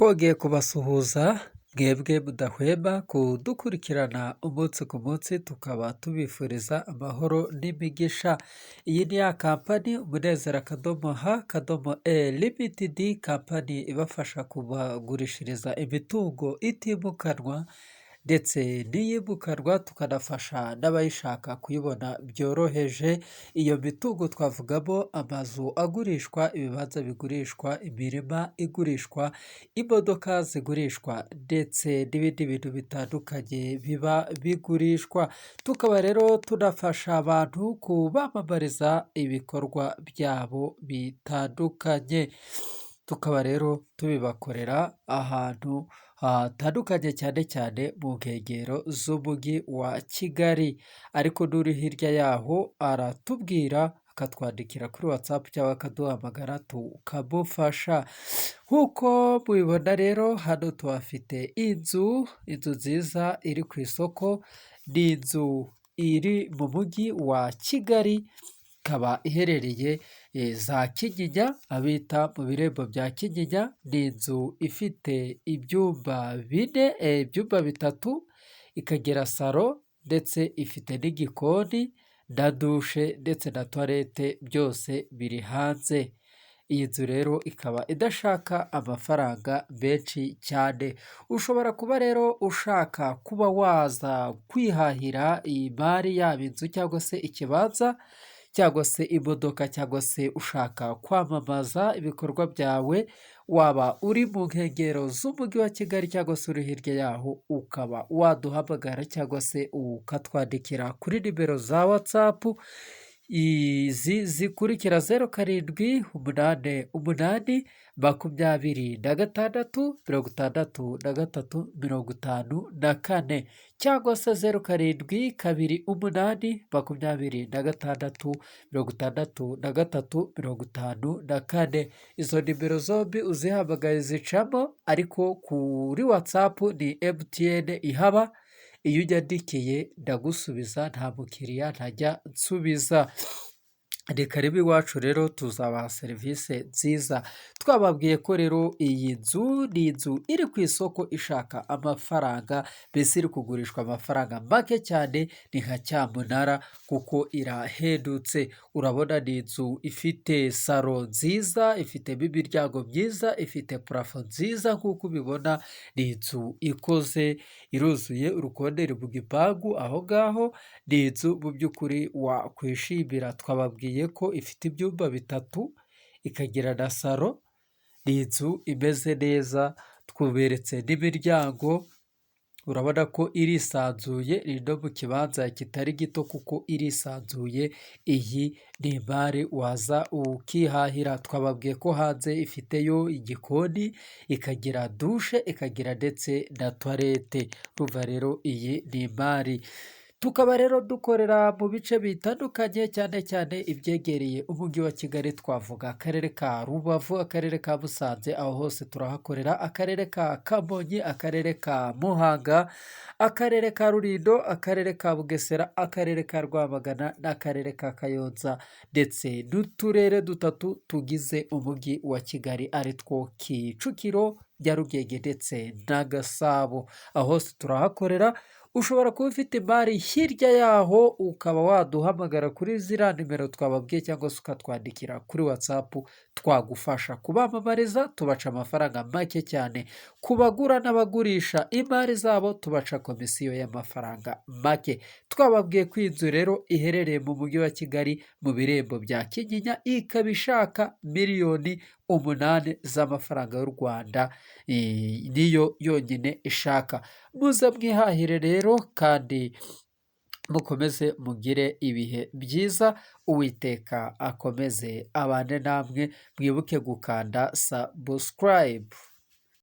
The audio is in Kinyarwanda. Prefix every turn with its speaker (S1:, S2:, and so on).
S1: twongeye kubasuhuza mwebwe mudahwema kudukurikirana umunsi ku munsi, tukaba tubifuriza amahoro n'imigisha. Iyi ni ya kampani Umunezero akadomo ha akadomo limitedi, kampani ibafasha kubagurishiriza imitungo itimukanwa ndetse n'iyimukanwa, tukanafasha n'abayishaka kuyibona byoroheje. Iyo mitungo twavugamo amazu agurishwa, ibibanza bigurishwa, imirima igurishwa, imodoka zigurishwa ndetse n'ibindi bintu bitandukanye biba bigurishwa. Tukaba rero tunafasha abantu kubamamariza ibikorwa byabo bitandukanye. Tukaba rero tubibakorera ahantu hatandukanye, cyane cyane mu nkengero z'umujyi wa Kigali. Ariko n'uri hirya yaho aratubwira, akatwandikira kuri watsapu cyangwa akaduhamagara tukamufasha. Nk'uko mubibona rero, hano tuhafite inzu nziza iri ku isoko. Ni inzu iri mu mujyi wa Kigali, ikaba iherereye za Kinyinya, abita mu birembo bya Kinyinya. Ni inzu ifite ibyumba bine, ibyumba bitatu, ikagira salo ndetse ifite n'igikoni na dushe ndetse na tuwarete, byose biri hanze. Iyi nzu rero ikaba idashaka amafaranga menshi cyane. Ushobora kuba rero ushaka kuba waza kwihahira iyi mari, yaba inzu cyangwa se ikibanza cyangwa se imodoka, cyangwa se ushaka kwamamaza ibikorwa byawe, waba uri mu nkengero z'umujyi wa Kigali cyangwa se uri hirya yaho, ukaba waduhamagara cyangwa se ukatwandikira kuri nimero za watsapu izi zikurikira: 0788 cyangwa se 0728 Izo nimero zombi uzihamagaye zicamo, ariko kuri watsapu ni MTN ihaba. Iyo unyandikiye ndagusubiza, nta mukiriya ntajya nsubiza. Ni karibu iwacu rero, tuzabaha serivisi nziza. Twababwiye ko rero iyi nzu ni inzu iri ku isoko ishaka amafaranga, mbese iri kugurishwa amafaranga make cyane. Ni nka cyamunara kuko irahendutse. Urabona, ni inzu ifite salo nziza, ifitemo imiryango myiza, ifite purafo nziza. Nk'uko ubibona, ni inzu ikoze, iruzuye, urukoneri mu gipangu aho ngaho. Ni inzu mu by'ukuri wakwishimira. Twababwiye ko ifite ibyumba bitatu, ikagira na salo. Ni inzu imeze neza, twuberetse n'imiryango. Urabona ko irisanzuye, ni no mu kibanza kitari gito kuko irisanzuye. Iyi ni imari waza ukihahira. Twababwiye ko hanze ifiteyo igikoni, ikagira dushe, ikagira ndetse na tuwarete. Urumva rero iyi ni imari. Tukaba rero dukorera mu bice bitandukanye, cyane cyane ibyegereye umujyi wa Kigali. Twavuga akarere ka Rubavu, akarere ka Musanze, aho hose turahakorera, akarere ka Kamonyi, akarere ka Muhanga, akarere ka Rulindo, akarere ka Bugesera, akarere ka Rwamagana n'akarere ka Kayonza, ndetse n'uturere dutatu tugize umujyi wa Kigali, ari two Kicukiro, Nyarugenge ndetse na Gasabo. Aho hose turahakorera. Ushobora kuba ufite imari hirya yaho, ukaba waduhamagara kuri ziriya nimero twababwiye, cyangwa se ukatwandikira kuri watsapu, twagufasha kubamamariza, tubaca amafaranga make cyane. Ku bagura n'abagurisha imari zabo, tubaca komisiyo y'amafaranga make. Twababwiye ko iyi nzu rero iherereye mu mujyi wa Kigali, mu birembo bya Kinyinya, ikaba ishaka miliyoni 8 z'amafaranga y'u Rwanda. Niyo yonyine ishaka. Muze mwihahire rero, kandi mukomeze mugire ibihe byiza. Uwiteka akomeze abane namwe. Mwibuke gukanda sabusikarayibu.